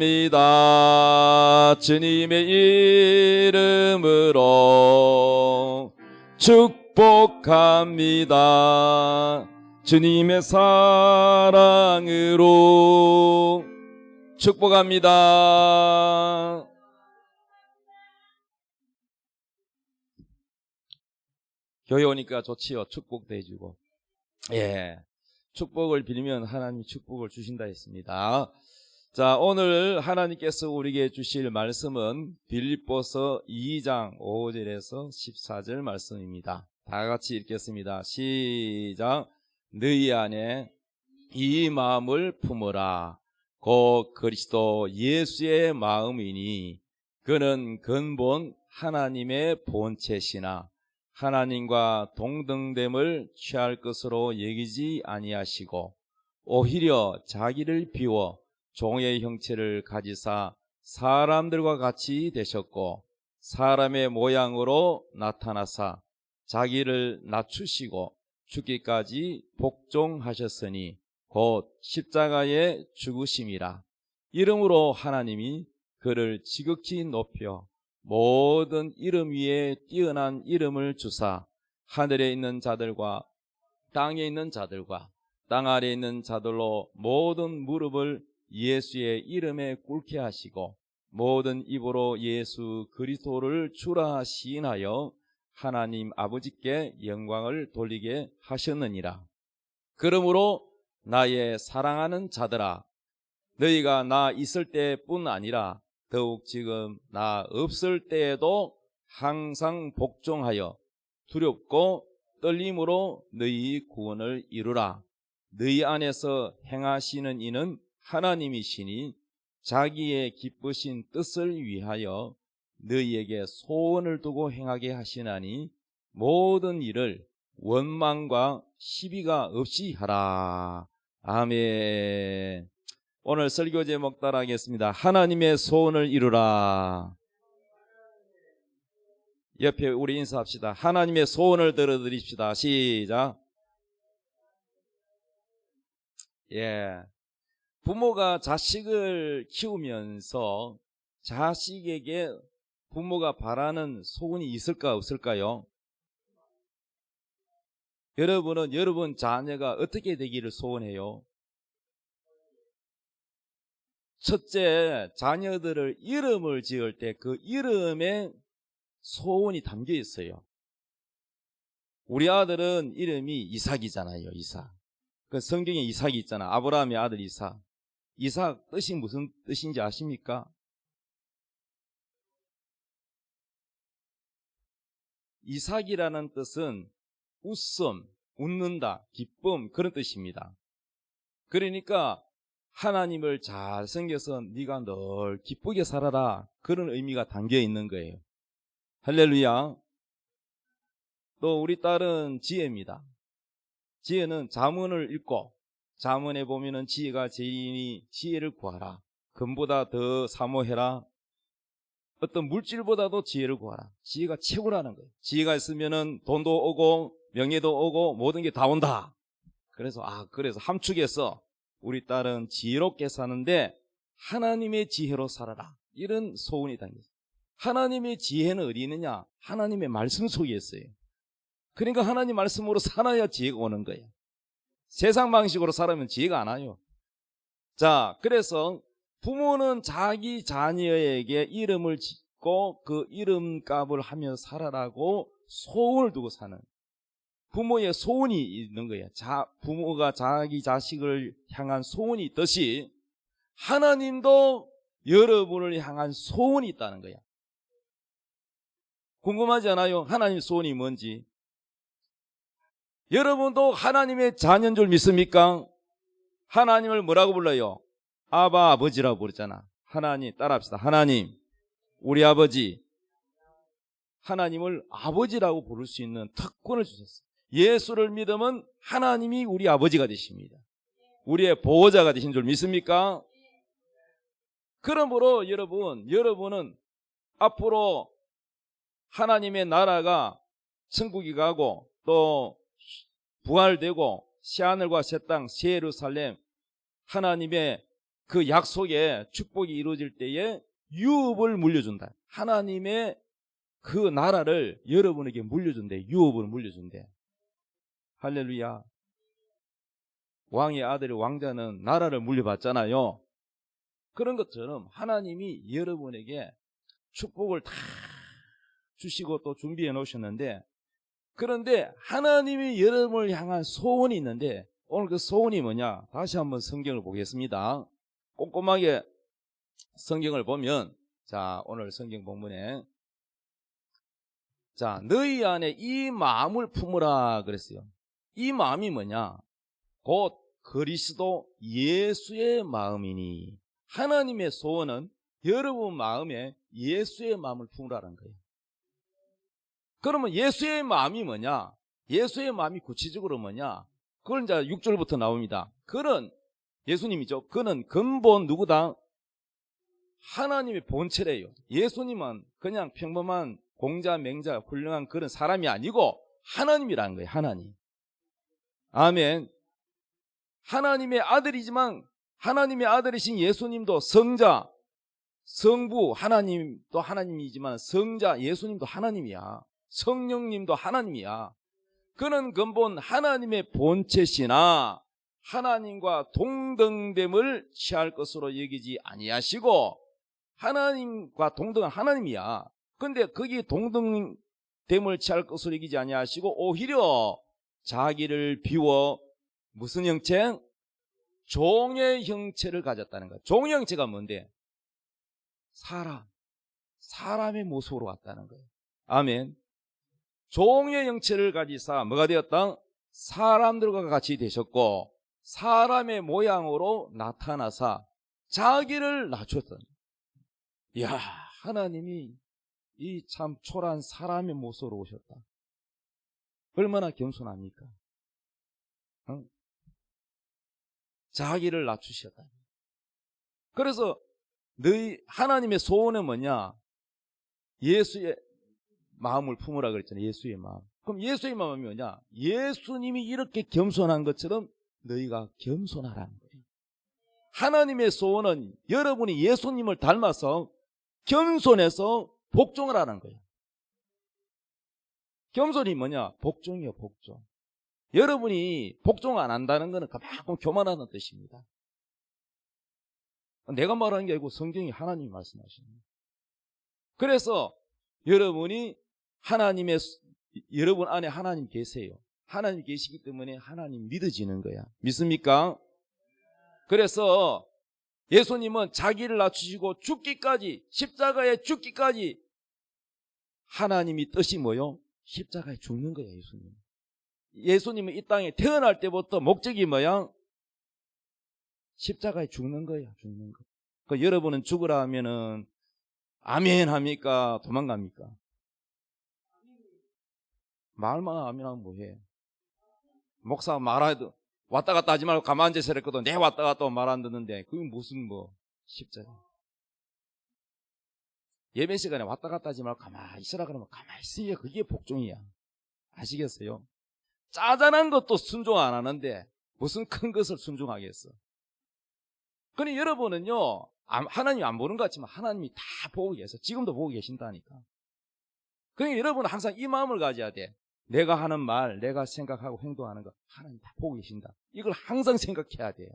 축복합니다. 주님의 이름으로 축복합니다. 주님의 사랑으로 축복합니다. 교회 오니까 좋지요. 축복도 해주고. 예. 축복을 빌면 하나님이 축복을 주신다 했습니다. 자, 오늘 하나님께서 우리에게 주실 말씀은 빌립보서 2장 5절에서 14절 말씀입니다. 다 같이 읽겠습니다. 시작. 너희 안에 이 마음을 품어라. 곧 그리스도 예수의 마음이니 그는 근본 하나님의 본체시나 하나님과 동등됨을 취할 것으로 여기지 아니하시고 오히려 자기를 비워 종의 형체를 가지사 사람들과 같이 되셨고 사람의 모양으로 나타나사 자기를 낮추시고 죽기까지 복종하셨으니 곧 십자가에 죽으심이라. 이름으로 하나님이 그를 지극히 높여 모든 이름 위에 뛰어난 이름을 주사 하늘에 있는 자들과 땅에 있는 자들과 땅 아래에 있는 자들로 모든 무릎을 예수의 이름에 꿇게 하시고 모든 입으로 예수 그리스도를 주라 시인하여 하나님 아버지께 영광을 돌리게 하셨느니라. 그러므로 나의 사랑하는 자들아, 너희가 나 있을 때뿐 아니라 더욱 지금 나 없을 때에도 항상 복종하여 두렵고 떨림으로 너희 구원을 이루라. 너희 안에서 행하시는 이는 하나님이시니 자기의 기쁘신 뜻을 위하여 너희에게 소원을 두고 행하게 하시나니 모든 일을 원망과 시비가 없이 하라. 아멘. 오늘 설교 제목 따라하겠습니다. 하나님의 소원을 이루라. 옆에 우리 인사합시다. 하나님의 소원을 들어드립시다. 시작. 예. 부모가 자식을 키우면서 자식에게 부모가 바라는 소원이 있을까 없을까요? 여러분은 여러분 자녀가 어떻게 되기를 소원해요? 첫째, 자녀들을 이름을 지을 때 그 이름에 소원이 담겨 있어요. 우리 아들은 이름이 이삭이잖아요. 이삭. 그 성경에 이삭이 있잖아. 아브라함의 아들 이삭. 이삭 뜻이 무슨 뜻인지 아십니까? 이삭이라는 뜻은 웃음, 웃는다, 기쁨 그런 뜻입니다. 그러니까 하나님을 잘 섬겨서 네가 늘 기쁘게 살아라 그런 의미가 담겨 있는 거예요. 할렐루야. 또 우리 딸은 지혜입니다. 지혜는 잠언을 읽고 잠언에 보면은 지혜가 제일이니 지혜를 구하라. 금보다 더 사모해라. 어떤 물질보다도 지혜를 구하라. 지혜가 최고라는 거예요. 지혜가 있으면은 돈도 오고 명예도 오고 모든 게 다 온다. 그래서 함축해서 우리 딸은 지혜롭게 사는데 하나님의 지혜로 살아라. 이런 소원이 담겨있어요. 하나님의 지혜는 어디 있느냐? 하나님의 말씀 속에 있어요. 그러니까 하나님 말씀으로 살아야 지혜가 오는 거예요. 세상 방식으로 살아면 지혜가 안 와요. 자, 그래서 부모는 자기 자녀에게 이름을 짓고 그 이름값을 하며 살아라고 소원을 두고 사는 부모의 소원이 있는 거예요. 부모가 자기 자식을 향한 소원이 있듯이 하나님도 여러분을 향한 소원이 있다는 거야. 궁금하지 않아요? 하나님 소원이 뭔지. 여러분도 하나님의 자녀인 줄 믿습니까? 하나님을 뭐라고 불러요? 아바 아버지라고 부르잖아. 하나님 따라합시다. 하나님, 우리 아버지. 하나님을 아버지라고 부를 수 있는 특권을 주셨어요. 예수를 믿으면 하나님이 우리 아버지가 되십니다. 우리의 보호자가 되신 줄 믿습니까? 그러므로 여러분은 앞으로 하나님의 나라가 천국이 가고 또 부활되고 새하늘과 새 땅 새 예루살렘 하나님의 그 약속의 축복이 이루어질 때에 유업을 물려준다. 하나님의 그 나라를 여러분에게 물려준대. 유업을 물려준대. 할렐루야. 왕의 아들이 왕자는 나라를 물려받잖아요. 그런 것처럼 하나님이 여러분에게 축복을 다 주시고 또 준비해 놓으셨는데, 그런데 하나님이 여러분을 향한 소원이 있는데, 오늘 그 소원이 뭐냐? 다시 한번 성경을 보겠습니다. 꼼꼼하게 성경을 보면, 자, 오늘 성경 본문에, 자, 너희 안에 이 마음을 품으라 그랬어요. 이 마음이 뭐냐? 곧 그리스도 예수의 마음이니. 하나님의 소원은 여러분 마음에 예수의 마음을 품으라는 거예요. 그러면 예수의 마음이 뭐냐? 예수의 마음이 구체적으로 뭐냐? 그걸 이제 6절부터 나옵니다. 그는, 예수님이죠. 그는 근본 누구다? 하나님의 본체래요. 예수님은 그냥 평범한 공자, 맹자, 훌륭한 그런 사람이 아니고 하나님이라는 거예요. 하나님. 아멘. 하나님의 아들이지만 하나님의 아들이신 예수님도 성자, 성부, 하나님도 하나님이지만 성자, 예수님도 하나님이야. 성령님도 하나님이야. 그는 근본 하나님의 본체시나 하나님과 동등됨을 취할 것으로 여기지 아니하시고, 하나님과 동등한 하나님이야. 근데 거기 동등됨을 취할 것으로 여기지 아니하시고 오히려 자기를 비워 무슨 형체? 종의 형체를 가졌다는 거야. 종의 형체가 뭔데? 사람의 모습으로 왔다는 거예요. 아멘. 종의 형체를 가지사 뭐가 되었다? 사람들과 같이 되셨고 사람의 모양으로 나타나사 자기를 낮췄다. 이야, 하나님이 이 참 초라한 사람의 모습으로 오셨다. 얼마나 겸손합니까? 응? 자기를 낮추셨다. 그래서 너희 하나님의 소원은 뭐냐? 예수의 마음을 품으라 그랬잖아요. 예수의 마음. 그럼 예수의 마음이 뭐냐? 예수님이 이렇게 겸손한 것처럼 너희가 겸손하라는 거예요. 하나님의 소원은 여러분이 예수님을 닮아서 겸손해서 복종을 하는 거예요. 겸손이 뭐냐? 복종이에요. 복종. 여러분이 복종 안 한다는 것은 그만큼 교만하는 뜻입니다. 내가 말하는 게 아니고 성경이 하나님이 말씀하시는 거예요. 그래서 여러분이 여러분 안에 하나님 계세요. 하나님 계시기 때문에 하나님 믿어지는 거야. 믿습니까? 그래서 예수님은 자기를 낮추시고 죽기까지, 십자가에 죽기까지 하나님이 뜻이 뭐요? 십자가에 죽는 거야. 예수님은 이 땅에 태어날 때부터 목적이 뭐야? 십자가에 죽는 거야. 죽는 거. 그 여러분은 죽으라 하면은 아멘 합니까? 도망갑니까? 말만 아멘하면 뭐해? 목사 말해도 왔다 갔다 하지 말고 가만히 앉아서 했거든. 내 왔다 갔다 말 안 듣는데 그게 무슨 십자가. 예배 시간에 왔다 갔다 하지 말고 가만히 있으라 그러면 가만히 있어요. 그게 복종이야. 아시겠어요? 짜잔한 것도 순종 안 하는데 무슨 큰 것을 순종하겠어? 그러니 여러분은요, 하나님이 안 보는 것 같지만 하나님이 다 보고 계셔. 지금도 보고 계신다니까. 그러니까 여러분은 항상 이 마음을 가져야 돼. 내가 하는 말, 내가 생각하고 행동하는 거 하나님 다 보고 계신다. 이걸 항상 생각해야 돼.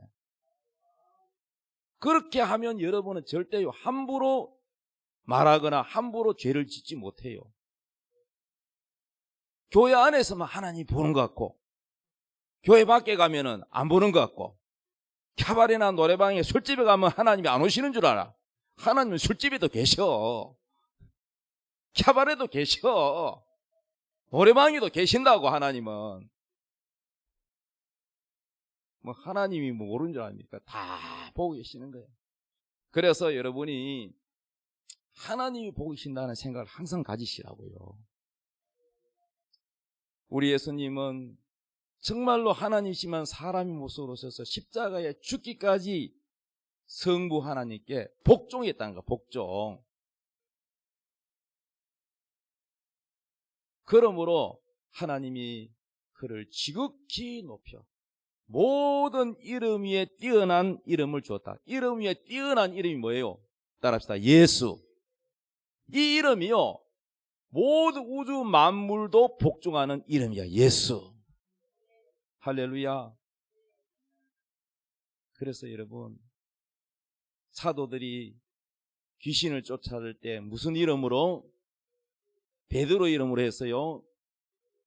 그렇게 하면 여러분은 절대요 함부로 말하거나 함부로 죄를 짓지 못해요. 교회 안에서만 하나님이 보는 것 같고 교회 밖에 가면은 안 보는 것 같고 캐바레나 노래방에 술집에 가면 하나님이 안 오시는 줄 알아. 하나님은 술집에도 계셔. 캐바레도 계셔. 노래방에도 계신다고. 하나님은 하나님이 모르는 줄 아닙니까? 다 보고 계시는 거예요. 그래서 여러분이 하나님이 보고 계신다는 생각을 항상 가지시라고요. 우리 예수님은 정말로 하나님이시만 사람의 모습으로 오셔서 십자가에 죽기까지 성부 하나님께 복종했다는 거야. 복종. 그러므로 하나님이 그를 지극히 높여 모든 이름 위에 뛰어난 이름을 주었다. 이름 위에 뛰어난 이름이 뭐예요? 따라합시다. 예수. 이 이름이요, 모든 우주 만물도 복종하는 이름이야. 예수. 할렐루야. 그래서 여러분, 사도들이 귀신을 쫓아낼 때 무슨 이름으로? 베드로 이름으로 했어요.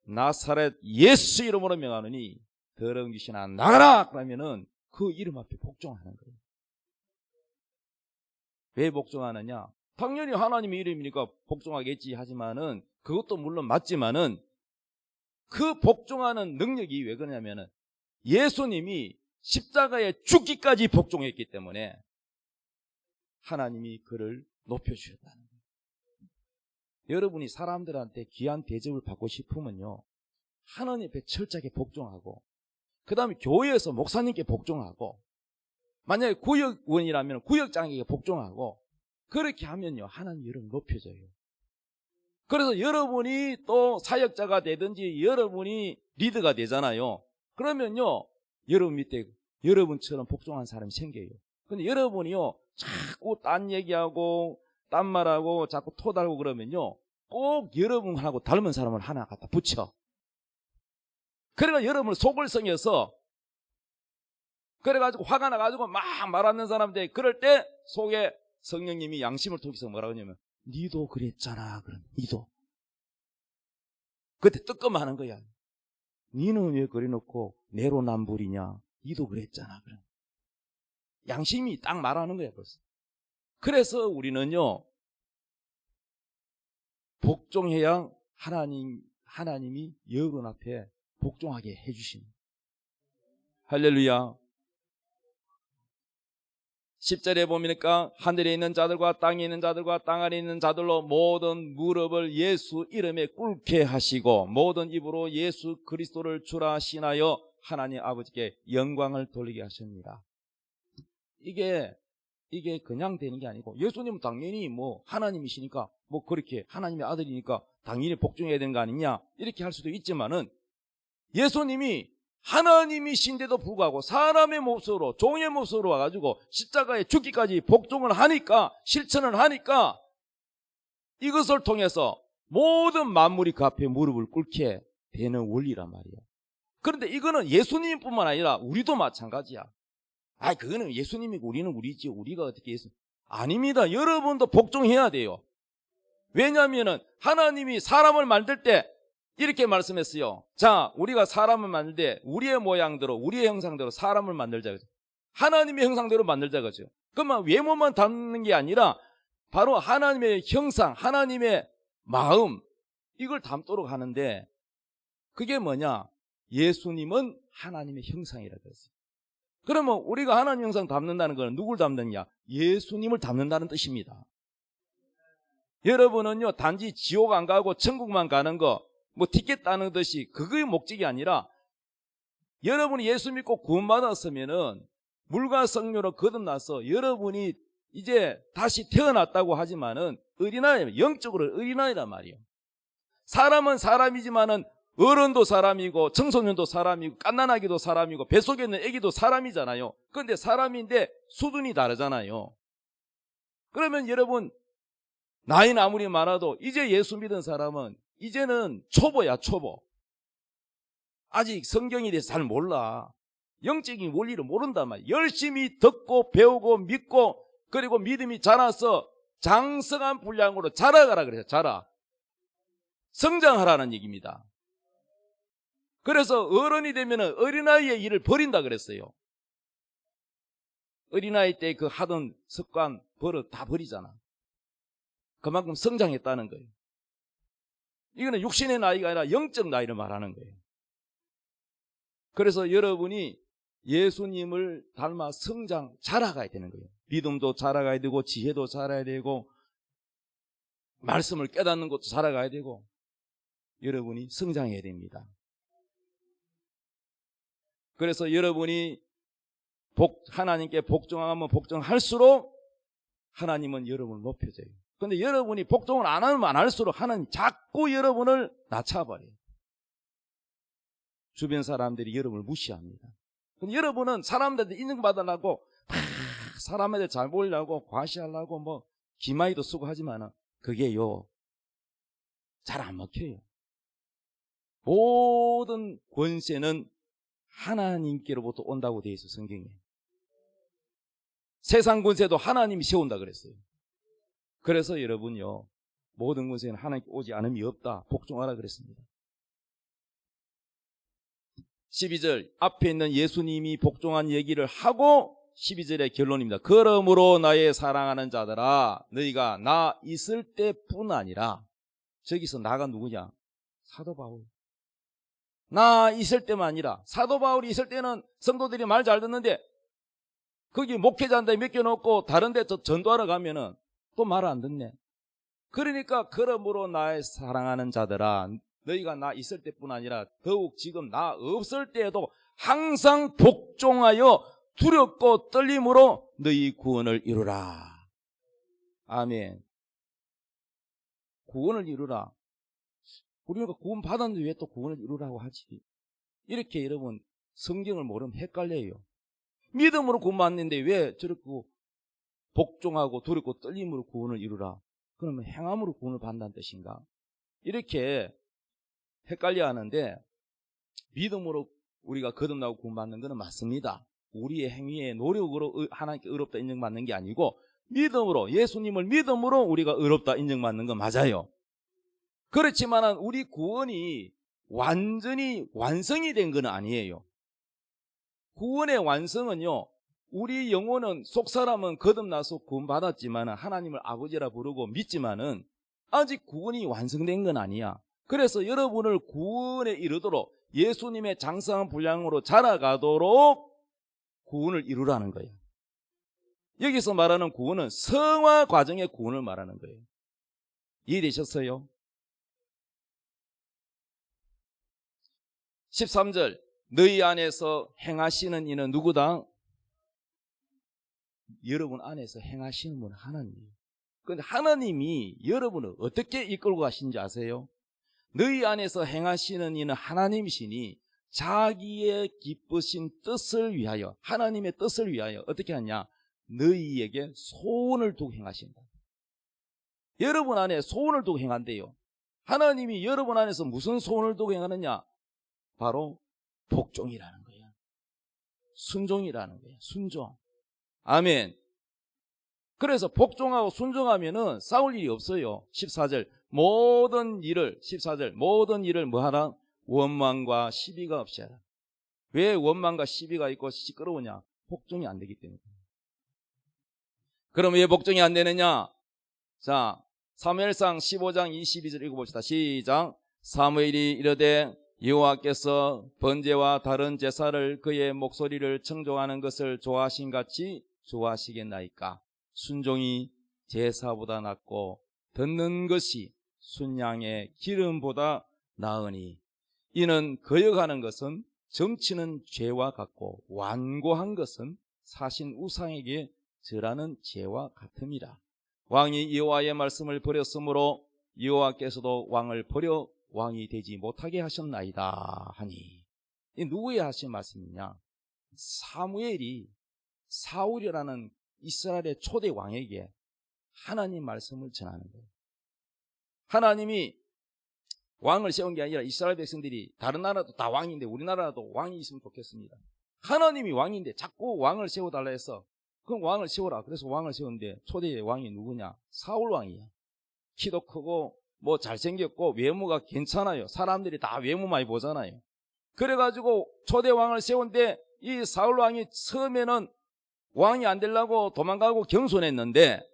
나사렛 예수 이름으로 명하느니 더러운 귀신아 나가라! 그러면은 그 이름 앞에 복종하는 거예요. 왜 복종하느냐? 당연히 하나님의 이름이니까 복종하겠지 하지만은, 그것도 물론 맞지만은, 그 복종하는 능력이 왜 그러냐면은 예수님이 십자가에 죽기까지 복종했기 때문에 하나님이 그를 높여주셨다는 거예요. 여러분이 사람들한테 귀한 대접을 받고 싶으면요, 하나님 앞에 철저하게 복종하고, 그 다음에 교회에서 목사님께 복종하고, 만약에 구역원이라면 구역장에게 복종하고, 그렇게 하면요 하나님 이름 높여져요. 그래서 여러분이 또 사역자가 되든지 여러분이 리더가 되잖아요. 그러면요 여러분 밑에 여러분처럼 복종한 사람이 생겨요. 근데 여러분이요 자꾸 딴 얘기하고 딴 말하고 자꾸 토달고 그러면요 꼭 여러분하고 닮은 사람을 하나 갖다 붙여. 그래가 여러분을 속을 성해서, 그래가지고 화가 나가지고 막 말하는 사람들, 그럴 때 속에 성령님이 양심을 통해서 뭐라고 하냐면 니도 그랬잖아. 그럼 니도 그때 뜨끔하는 거야. 니는 왜 그래놓고 내로남불이냐. 니도 그랬잖아. 그럼 양심이 딱 말하는 거야 벌써. 그래서 우리는요 복종해야 하나님이 여러분 앞에 복종하게 해주십니다. 할렐루야. 10절에 보니까 하늘에 있는 자들과 땅에 있는 자들과 땅 아래 있는 자들로 모든 무릎을 예수 이름에 꿇게 하시고 모든 입으로 예수 그리스도를 주라 신하여 하나님 아버지께 영광을 돌리게 하십니다. 이게 그냥 되는 게 아니고, 예수님은 당연히 뭐 하나님이시니까 뭐 그렇게 하나님의 아들이니까 당연히 복종해야 되는 거 아니냐 이렇게 할 수도 있지만은, 예수님이 하나님이신데도 불구하고 사람의 모습으로, 종의 모습으로 와가지고 십자가에 죽기까지 복종을 하니까, 실천을 하니까 이것을 통해서 모든 만물이 그 앞에 무릎을 꿇게 되는 원리란 말이에요. 그런데 이거는 예수님뿐만 아니라 우리도 마찬가지야. 그거는 예수님이고 우리는 우리지, 우리가 어떻게 아닙니다. 여러분도 복종해야 돼요. 왜냐하면은 하나님이 사람을 만들 때 이렇게 말씀했어요. 자, 우리가 사람을 만들 때 우리의 모양대로, 우리의 형상대로 사람을 만들자. 하나님의 형상대로 만들자. 그죠? 그러면 외모만 담는 게 아니라 바로 하나님의 형상, 하나님의 마음, 이걸 담도록 하는데, 그게 뭐냐? 예수님은 하나님의 형상이라 그랬어요. 그러면 우리가 하나님 형상 담는다는 건 누굴 담느냐? 예수님을 담는다는 뜻입니다. 여러분은요 단지 지옥 안 가고 천국만 가는 거, 뭐 티켓 따는 듯이 그게 목적이 아니라, 여러분이 예수 믿고 구원받았으면은 물과 성령으로 거듭나서 여러분이 이제 다시 태어났다고 하지만은 어린아이, 영적으로 어린아이란 말이에요. 사람은 사람이지만은 어른도 사람이고 청소년도 사람이고 갓난아기도 사람이고 뱃속에 있는 아기도 사람이잖아요. 그런데 사람인데 수준이 다르잖아요. 그러면 여러분, 나이는 아무리 많아도 이제 예수 믿은 사람은 이제는 초보야, 초보. 아직 성경에 대해서 잘 몰라. 영적인 원리를 모른단 말이야. 열심히 듣고 배우고 믿고, 그리고 믿음이 자라서 장성한 분량으로 자라가라 그래요. 자라. 성장하라는 얘기입니다. 그래서 어른이 되면 어린아이의 일을 버린다 그랬어요. 어린아이 때 그 하던 습관, 버릇 다 버리잖아. 그만큼 성장했다는 거예요. 이거는 육신의 나이가 아니라 영적 나이를 말하는 거예요. 그래서 여러분이 예수님을 닮아 자라가야 되는 거예요. 믿음도 자라가야 되고, 지혜도 자라야 되고, 말씀을 깨닫는 것도 자라가야 되고, 여러분이 성장해야 됩니다. 그래서 여러분이 하나님께 복종하면 복종할수록 하나님은 여러분을 높여줘요. 그런데 여러분이 복종을 안 하면 안 할수록 하나님 자꾸 여러분을 낮춰버려요. 주변 사람들이 여러분을 무시합니다. 근데 여러분은 사람들한테 인정받으려고 막 사람한테 잘 보이려고 과시하려고 뭐 기마이도 쓰고 하지만은 그게요 잘 안 먹혀요. 모든 권세는 하나님께로부터 온다고 되어 있어 성경에. 세상 권세도 하나님이 세운다 그랬어요. 그래서 여러분요 모든 권세는 하나님께 오지 않음이 없다 복종하라 그랬습니다. 12절 앞에 있는 예수님이 복종한 얘기를 하고 12절의 결론입니다. 그러므로 나의 사랑하는 자들아 너희가 나 있을 때뿐 아니라 저기서 나가 누구냐? 사도 바울. 나 있을 때만 아니라 사도 바울이 있을 때는 성도들이 말 잘 듣는데 거기 목회자한테 맡겨놓고 다른 데 전도하러 가면은 또 말 안 듣네. 그러니까 그러므로 나의 사랑하는 자들아 너희가 나 있을 때뿐 아니라 더욱 지금 나 없을 때에도 항상 복종하여 두렵고 떨림으로 너희 구원을 이루라. 아멘. 구원을 이루라. 우리가 구원 받았는데 왜 또 구원을 이루라고 하지? 이렇게 여러분 성경을 모르면 헷갈려요. 믿음으로 구원 받는데 왜 저렇게 복종하고 두렵고 떨림으로 구원을 이루라? 그러면 행함으로 구원을 받는다는 뜻인가? 이렇게 헷갈려 하는데 믿음으로 우리가 거듭나고 구원받는 것은 맞습니다. 우리의 행위의 노력으로 하나님께 의롭다 인정받는 게 아니고 믿음으로 예수님을 믿음으로 우리가 의롭다 인정받는 건 맞아요. 그렇지만 우리 구원이 완전히 완성이 된 건 아니에요. 구원의 완성은요 우리 영혼은 속사람은 거듭나서 구원받았지만 하나님을 아버지라 부르고 믿지만은 아직 구원이 완성된 건 아니야. 그래서 여러분을 구원에 이르도록 예수님의 장성한 분량으로 자라가도록 구원을 이루라는 거예요. 여기서 말하는 구원은 성화 과정의 구원을 말하는 거예요. 이해되셨어요? 13절 너희 안에서 행하시는 이는 누구다? 여러분 안에서 행하시는 분은 하나님이에요. 그런데 하나님이 여러분을 어떻게 이끌고 가시는지 아세요? 너희 안에서 행하시는 이는 하나님이시니 자기의 기쁘신 뜻을 위하여 하나님의 뜻을 위하여 어떻게 하냐? 너희에게 소원을 두고 행하신다. 여러분 안에 소원을 두고 행한대요. 하나님이 여러분 안에서 무슨 소원을 두고 행하느냐? 바로 복종이라는 거예요. 순종이라는 거예요. 순종. 아멘. 그래서 복종하고 순종하면은 싸울 일이 없어요. 14절 모든 일을 14절 모든 일을 뭐하라? 원망과 시비가 없이 하라. 왜 원망과 시비가 있고 시끄러우냐? 복종이 안 되기 때문에. 그럼 왜 복종이 안 되느냐? 자, 사무엘상 15장 22절 읽어봅시다. 시작. 사무엘이 이르되 여호와께서 번제와 다른 제사를 그의 목소리를 청종하는 것을 좋아하신 같이 좋아하시겠나이까? 순종이 제사보다 낫고 듣는 것이 순양의 기름보다 나으니 이는 거역하는 것은 점치는 죄와 같고 완고한 것은 사신 우상에게 절하는 죄와 같음이라. 왕이 여호와의 말씀을 버렸으므로 여호와께서도 왕을 버려 왕이 되지 못하게 하셨나이다 하니. 이 누구의 하신 말씀이냐? 사무엘이 사울이라는 이스라엘의 초대 왕에게 하나님 말씀을 전하는 거예요. 하나님이 왕을 세운 게 아니라 이스라엘 백성들이 다른 나라도 다 왕인데 우리나라도 왕이 있으면 좋겠습니다. 하나님이 왕인데 자꾸 왕을 세워달라 해서 그럼 왕을 세워라. 그래서 왕을 세웠는데 초대 왕이 누구냐? 사울 왕이야. 키도 크고 뭐 잘생겼고 외모가 괜찮아요. 사람들이 다 외모 많이 보잖아요. 그래가지고 초대 왕을 세운데 이 사울 왕이 처음에는 왕이 안 되려고 도망가고 경손했는데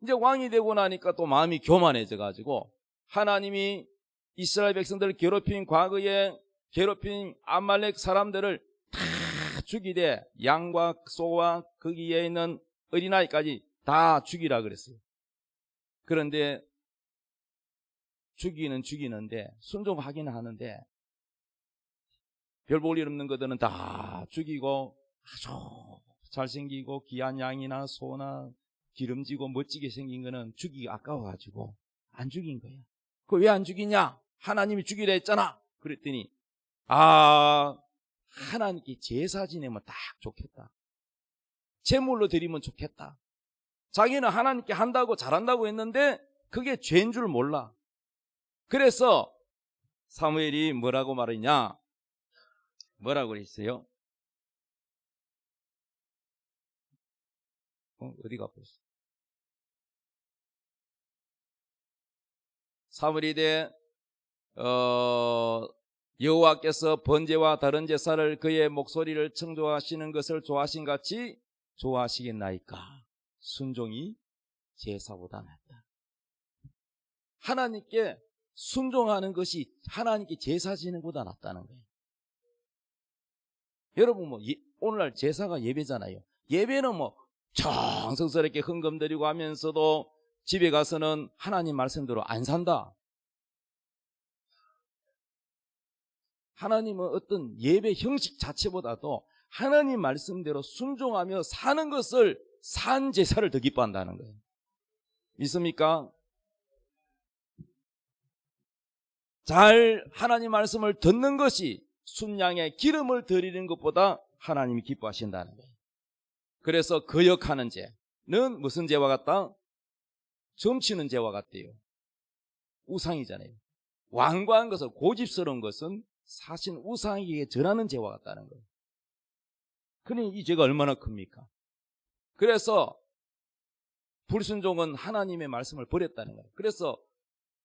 이제 왕이 되고 나니까 또 마음이 교만해져가지고 하나님이 이스라엘 백성들을 괴롭힌 과거에 괴롭힌 아말렉 사람들을 다 죽이되 양과 소와 거기에 있는 어린아이까지 다 죽이라 그랬어요. 그런데 죽이는데 순종하기는 하는데 별 볼 일 없는 것들은 다 죽이고 아주 잘생기고 귀한 양이나 소나 기름지고 멋지게 생긴 거는 죽이기 아까워가지고 안 죽인 거예요. 그 왜 안 죽이냐? 하나님이 죽이라 했잖아. 그랬더니 하나님께 제사 지내면 딱 좋겠다. 제물로 드리면 좋겠다. 자기는 하나님께 한다고 잘한다고 했는데 그게 죄인 줄 몰라. 그래서 사무엘이 뭐라고 말했냐? 뭐라고 그랬어요? 어디가 보였어? 사무엘이 되 여호와께서 번제와 다른 제사를 그의 목소리를 청조하시는 것을 좋아하신 같이 좋아하시겠나이까? 순종이 제사보다 낫다. 하나님께 순종하는 것이 하나님께 제사 지는 것보다 낫다는 거예요. 여러분 오늘날 제사가 예배잖아요. 예배는 정성스럽게 헌금 드리고 하면서도 집에 가서는 하나님 말씀대로 안 산다. 하나님은 어떤 예배 형식 자체보다도 하나님 말씀대로 순종하며 사는 것을 산 제사를 더 기뻐한다는 거예요. 믿습니까? 잘 하나님 말씀을 듣는 것이 순양의 기름을 드리는 것보다 하나님이 기뻐하신다는 거예요. 그래서 거역하는 죄는 무슨 죄와 같다? 점치는 죄와 같대요. 우상이잖아요. 완고한 것을, 고집스러운 것은 사실 우상에게 절하는 죄와 같다는 거예요. 그러니 이 죄가 얼마나 큽니까? 그래서 불순종은 하나님의 말씀을 버렸다는 거예요. 그래서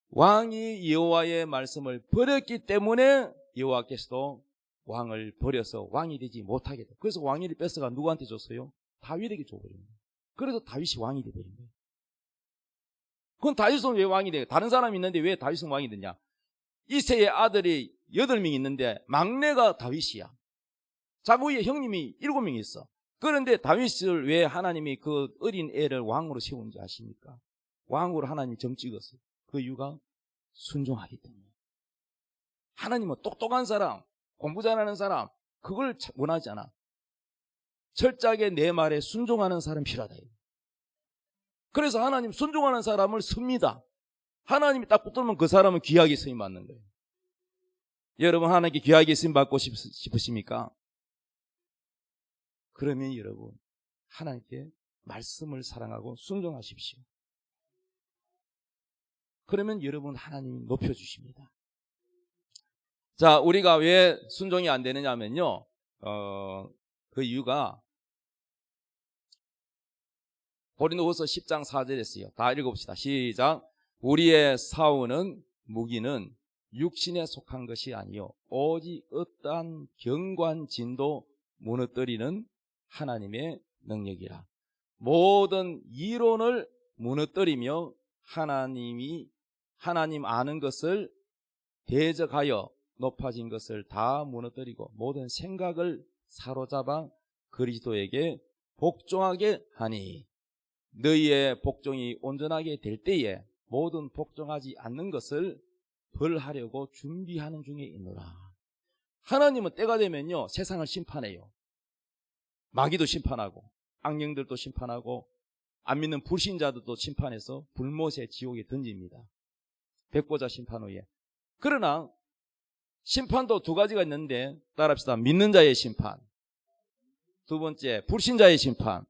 왕이 여호와의 말씀을 버렸기 때문에 여호와께서도 왕을 버려서 왕이 되지 못하게 돼요. 그래서 왕위를 뺏어가 누구한테 줬어요? 다윗에게 줘버린 거예요. 그래서 다윗이 왕이 돼버린 거예요. 그건 다윗은 왜 왕이 돼요? 다른 사람이 있는데 왜 다윗은 왕이 되냐? 이새의 아들이 8명 있는데 막내가 다윗이야. 자기 위에 형님이 7명이 있어. 그런데 다윗을 왜 하나님이 그 어린 애를 왕으로 세운지 아십니까? 왕으로 하나님이 점 찍었어요. 그 이유가 순종하기 때문에. 하나님은 똑똑한 사람, 공부 잘하는 사람, 그걸 원하지 않아. 철저하게 내 말에 순종하는 사람이 필요하다. 그래서 하나님 순종하는 사람을 씁니다. 하나님이 딱 붙들면 그 사람은 귀하게 쓰임 받는 거예요. 여러분 하나님께 귀하게 쓰임 받고 싶으십니까? 그러면 여러분 하나님께 말씀을 사랑하고 순종하십시오. 그러면 여러분 하나님이 높여주십니다. 자, 우리가 왜 순종이 안 되느냐 하면요, 그 이유가 고린도후서 10장 4절이었어요. 다 읽어봅시다. 시작. 우리의 싸우는 무기는 육신에 속한 것이 아니요 오직 어떠한 경관진도 무너뜨리는 하나님의 능력이라. 모든 이론을 무너뜨리며 하나님 아는 것을 대적하여 높아진 것을 다 무너뜨리고 모든 생각을 사로잡아 그리스도에게 복종하게 하니 너희의 복종이 온전하게 될 때에 모든 복종하지 않는 것을 벌하려고 준비하는 중에 있노라. 하나님은 때가 되면요 세상을 심판해요. 마귀도 심판하고 악령들도 심판하고 안 믿는 불신자들도 심판해서 불못의 지옥에 던집니다. 백보자 심판 후에. 그러나 심판도 두 가지가 있는데 따라합시다. 믿는 자의 심판, 두 번째 불신자의 심판.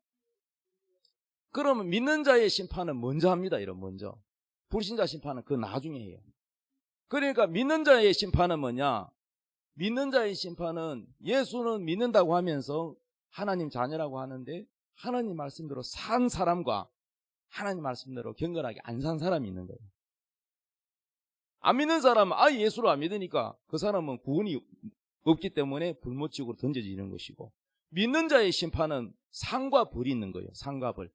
그러면 믿는 자의 심판은 먼저 합니다. 이런 먼저. 불신자 심판은 그 나중에 해요. 그러니까 믿는 자의 심판은 뭐냐? 믿는 자의 심판은 예수는 믿는다고 하면서 하나님 자녀라고 하는데 하나님 말씀대로 산 사람과 하나님 말씀대로 경건하게 안 산 사람이 있는 거예요. 안 믿는 사람은 아예 예수를 안 믿으니까 그 사람은 구원이 없기 때문에 불못지옥으로 던져지는 것이고, 믿는 자의 심판은 상과 벌이 있는 거예요. 상과 벌.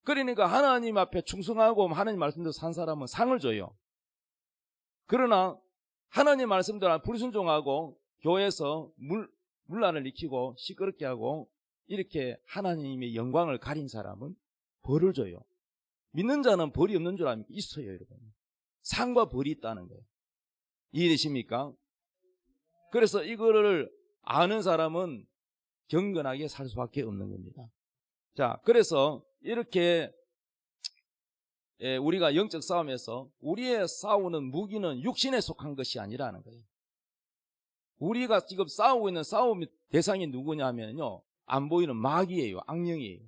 그러니까 하나님 앞에 충성하고 하나님 말씀대로 산 사람은 상을 줘요. 그러나 하나님 말씀대로 불순종하고 교회에서 문란을 일으키고 시끄럽게 하고 이렇게 하나님의 영광을 가린 사람은 벌을 줘요. 믿는 자는 벌이 없는 줄 알면 있어요, 여러분. 상과 벌이 있다는 거예요. 이해되십니까? 그래서 이거를 아는 사람은 경건하게 살 수밖에 없는 겁니다. 자, 그래서 이렇게 우리가 영적 싸움에서 우리의 싸우는 무기는 육신에 속한 것이 아니라는 거예요. 우리가 지금 싸우고 있는 싸움의 대상이 누구냐면요, 안 보이는 마귀예요. 악령이에요.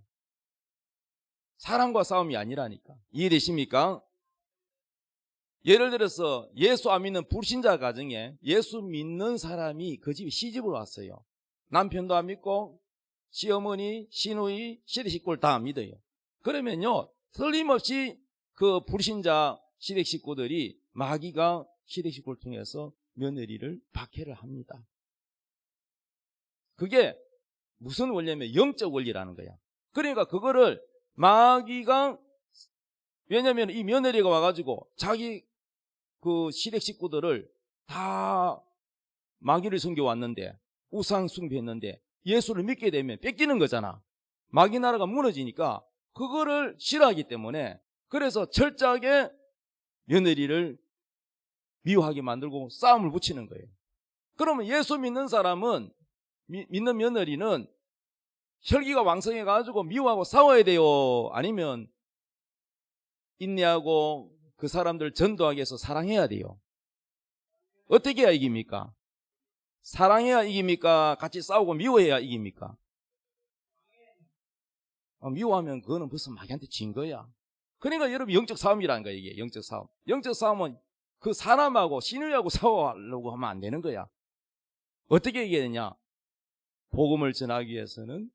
사람과 싸움이 아니라니까. 이해되십니까? 예를 들어서 예수 안 믿는 불신자 가정에 예수 믿는 사람이 그 집에 시집을 왔어요. 남편도 안 믿고 시어머니, 시누이, 시댁 식구를 다 안 믿어요. 그러면요, 틀림없이 그 불신자 시댁 식구들이 마귀가 시댁 식구를 통해서 며느리를 박해를 합니다. 그게 무슨 원리냐면 영적 원리라는 거야. 그러니까 그거를 마귀가, 왜냐면 이 며느리가 와가지고 자기 그 시댁 식구들을 다 마귀를 섬겨왔는데, 우상 숭배했는데 예수를 믿게 되면 뺏기는 거잖아. 마귀 나라가 무너지니까 그거를 싫어하기 때문에, 그래서 철저하게 며느리를 미워하게 만들고 싸움을 붙이는 거예요. 그러면 예수 믿는 사람은, 믿는 며느리는 혈기가 왕성해가지고 미워하고 싸워야 돼요? 아니면 인내하고 그 사람들 전도하기 위해서 사랑해야 돼요? 어떻게 해야 이깁니까? 사랑해야 이깁니까? 같이 싸우고 미워해야 이깁니까? 미워하면 그거는 벌써 마귀한테 진 거야. 그러니까 여러분, 영적 싸움이라는 거야. 이게 영적 싸움. 영적 싸움은 그 사람하고 신우하고 싸우려고 하면 안 되는 거야. 어떻게 이겨야 되냐? 복음을 전하기 위해서는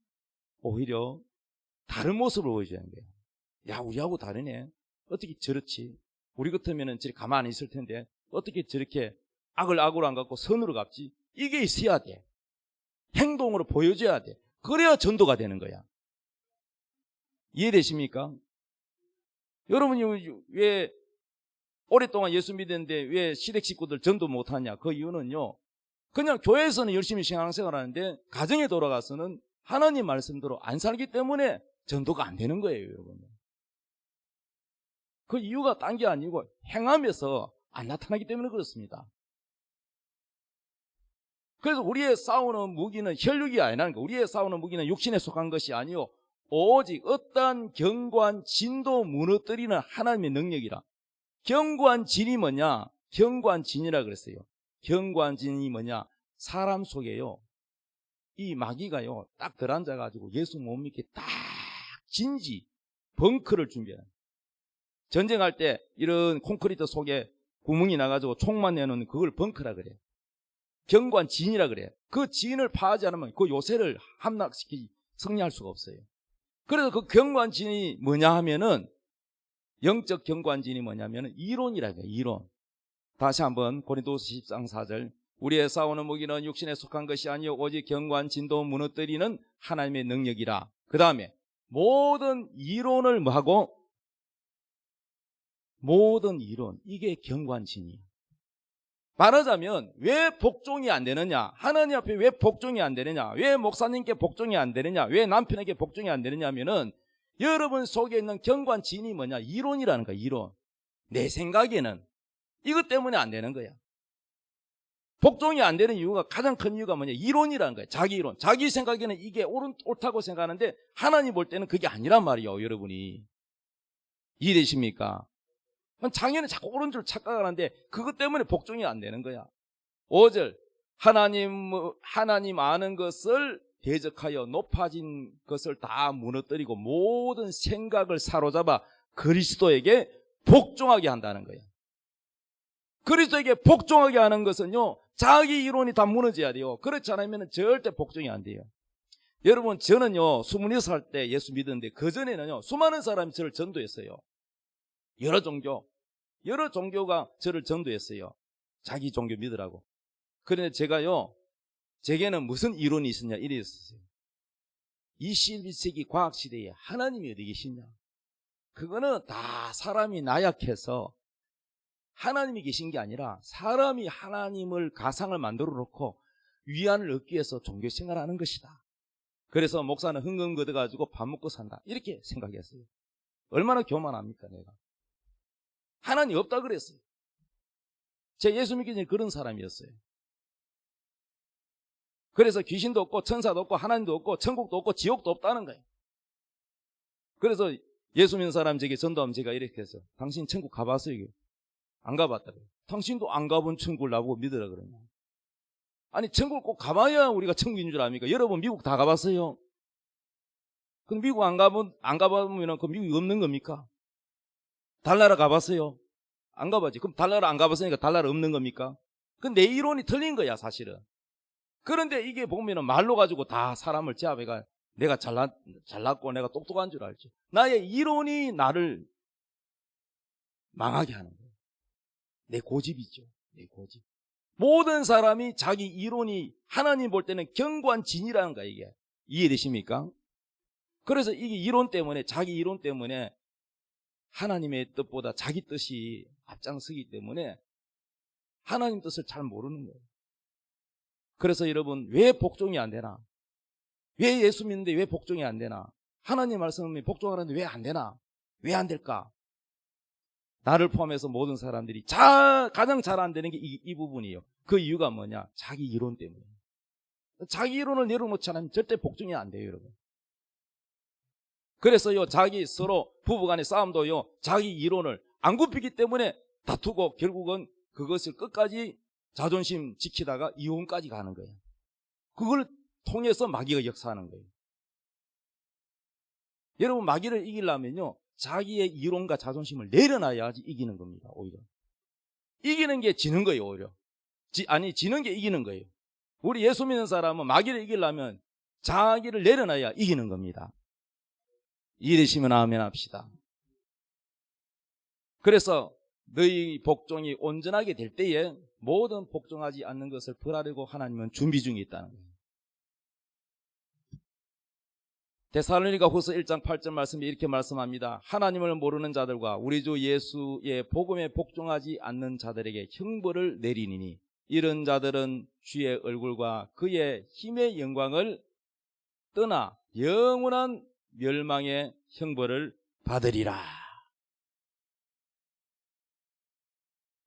오히려 다른 모습을 보여줘야 하는 거야. 야, 우리하고 다르네. 어떻게 저렇지? 우리 같으면 저렇게 가만히 있을 텐데 어떻게 저렇게 악을 악으로 안 갖고 선으로 갚지? 이게 있어야 돼. 행동으로 보여줘야 돼. 그래야 전도가 되는 거야. 이해되십니까? 여러분이 왜 오랫동안 예수 믿었는데 왜 시댁 식구들 전도 못하냐? 그 이유는요, 그냥 교회에서는 열심히 신앙생활 하는데 가정에 돌아가서는 하나님 말씀대로 안 살기 때문에 전도가 안 되는 거예요, 여러분. 그 이유가 딴 게 아니고 행함에서 안 나타나기 때문에 그렇습니다. 그래서 우리의 싸우는 무기는 혈육이 아니라는 거. 우리의 싸우는 무기는 육신에 속한 것이 아니요, 오직 어떠한 견고한 진도 무너뜨리는 하나님의 능력이라. 견고한 진이 뭐냐? 견고한 진이라 그랬어요. 견고한 진이 뭐냐? 사람 속에요, 이 마귀가요 딱 들어앉아가지고 예수 못 믿게 딱 진지 벙커를 준비해요. 전쟁할 때 이런 콘크리트 속에 구멍이 나가지고 총만 내놓는 그걸 벙커라 그래요. 견고한 진이라 그래요. 그 진을 파하지 않으면 그 요새를 함락시키지 승리할 수가 없어요. 그래서 그 견고한 진이 뭐냐 하면은, 영적 견고한 진이 뭐냐면은 이론이라 그래요. 이론. 다시 한번 고린도서 10장 4절. 우리의 싸우는 무기는 육신에 속한 것이 아니요 오직 견고한 진도 무너뜨리는 하나님의 능력이라. 그 다음에 모든 이론을 뭐하고? 모든 이론. 이게 견고한 진이에요. 말하자면 왜 복종이 안 되느냐? 하나님 앞에 왜 복종이 안 되느냐? 왜 목사님께 복종이 안 되느냐? 왜 남편에게 복종이 안 되느냐 하면은 여러분 속에 있는 견고한 진이 뭐냐? 이론이라는 거야. 이론. 내 생각에는 이것 때문에 안 되는 거야. 복종이 안 되는 이유가, 가장 큰 이유가 뭐냐? 이론이라는 거야. 자기 이론. 자기 생각에는 이게 옳다고 생각하는데 하나님 볼 때는 그게 아니란 말이에요, 여러분이. 이해되십니까? 장애는 자꾸 옳은 줄 착각하는데 그것 때문에 복종이 안 되는 거야. 5절. 하나님 아는 것을 대적하여 높아진 것을 다 무너뜨리고 모든 생각을 사로잡아 그리스도에게 복종하게 한다는 거야. 그리스도에게 복종하게 하는 것은요, 자기 이론이 다 무너져야 돼요. 그렇지 않으면 절대 복종이 안 돼요. 여러분, 저는요 26살 때 예수 믿었는데 그전에는요 수많은 사람이 저를 전도했어요. 여러 종교가 저를 전도했어요. 자기 종교 믿으라고. 그런데 제가요, 제게는 무슨 이론이 있었냐 이랬었어요. 21세기 과학시대에 하나님이 어디 계시냐? 그거는 다 사람이 나약해서 하나님이 계신 게 아니라 사람이 하나님을 가상을 만들어 놓고 위안을 얻기 위해서 종교생활을 하는 것이다. 그래서 목사는 흥금 걷어가지고 밥 먹고 산다, 이렇게 생각했어요. 얼마나 교만합니까 내가. 하나님 없다 그랬어요. 제 예수 믿기 전에 그런 사람이었어요. 그래서 귀신도 없고 천사도 없고 하나님도 없고 천국도 없고 지옥도 없다는 거예요. 그래서 예수 믿는 사람 제게 전도하면 제가 이렇게 했어요. 당신 천국 가봤어요? 안 가봤다고요. 당신도 안 가본 천국을 나보고 믿으라 그러냐. 아니 천국 꼭 가봐야 우리가 천국인 줄 압니까? 여러분 미국 다 가봤어요? 그럼 미국 안 가보면 그 미국이 없는 겁니까? 달나라 가봤어요? 안 가봤지. 그럼 달나라 안 가봤으니까 달나라 없는 겁니까? 그 내 이론이 틀린 거야 사실은. 그런데 이게 보면은 말로 가지고 다 사람을 제압해가 내가 잘났고 내가 똑똑한 줄 알지. 나의 이론이 나를 망하게 하는 거예요. 내 고집이죠. 내 고집. 모든 사람이 자기 이론이 하나님 볼 때는 견고한 진이라는 거야 이게. 이해되십니까? 그래서 이게 이론 때문에 자기 이론 때문에 하나님의 뜻보다 자기 뜻이 앞장서기 때문에 하나님 뜻을 잘 모르는 거예요. 그래서 여러분 왜 복종이 안 되나? 왜 예수 믿는데 왜 복종이 안 되나? 하나님 말씀에 복종하는데 왜 안 되나? 왜 안 될까? 나를 포함해서 모든 사람들이 가장 잘 안 되는 게 이 부분이에요. 그 이유가 뭐냐? 자기 이론 때문에. 자기 이론을 내려놓지 않으면 절대 복종이 안 돼요, 여러분. 그래서요, 자기 서로 부부간의 싸움도요, 자기 이론을 안 굽히기 때문에 다투고 결국은 그것을 끝까지 자존심 지키다가 이혼까지 가는 거예요. 그걸 통해서 마귀가 역사하는 거예요. 여러분 마귀를 이기려면요, 자기의 이론과 자존심을 내려놔야지 이기는 겁니다. 오히려 이기는 게 지는 거예요. 오히려 지는 게 이기는 거예요. 우리 예수 믿는 사람은 마귀를 이기려면 자기를 내려놔야 이기는 겁니다. 이해되시면 아멘 합시다. 그래서 너희 복종이 온전하게 될 때에 모든 복종하지 않는 것을 벌하려고 하나님은 준비 중에 있다는 거예요. 데살로니가 후서 1장 8절 말씀이 이렇게 말씀합니다. 하나님을 모르는 자들과 우리 주 예수의 복음에 복종하지 않는 자들에게 형벌을 내리니니 이런 자들은 주의 얼굴과 그의 힘의 영광을 떠나 영원한 멸망의 형벌을 받으리라.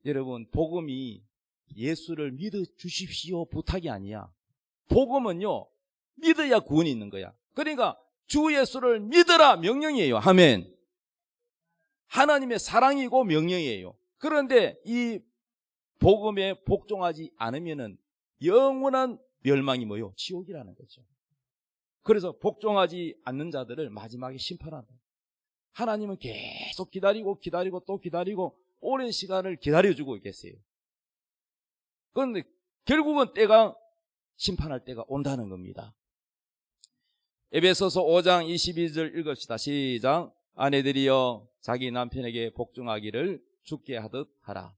여러분 복음이 예수를 믿어 주십시오 부탁이 아니야. 복음은요 믿어야 구원이 있는 거야. 그러니까 주 예수를 믿으라 명령이에요. 아멘. 하나님의 사랑이고 명령이에요. 그런데 이 복음에 복종하지 않으면은 영원한 멸망이 뭐요? 지옥이라는 거죠. 그래서 복종하지 않는 자들을 마지막에 심판한다. 하나님은 계속 기다리고 또 기다리고 오랜 시간을 기다려주고 계세요. 그런데 결국은 때가 심판할 때가 온다는 겁니다. 에베소서 5장 22절 읽읍시다. 시작. 아내들이여 자기 남편에게 복종하기를 주께 하듯 하라.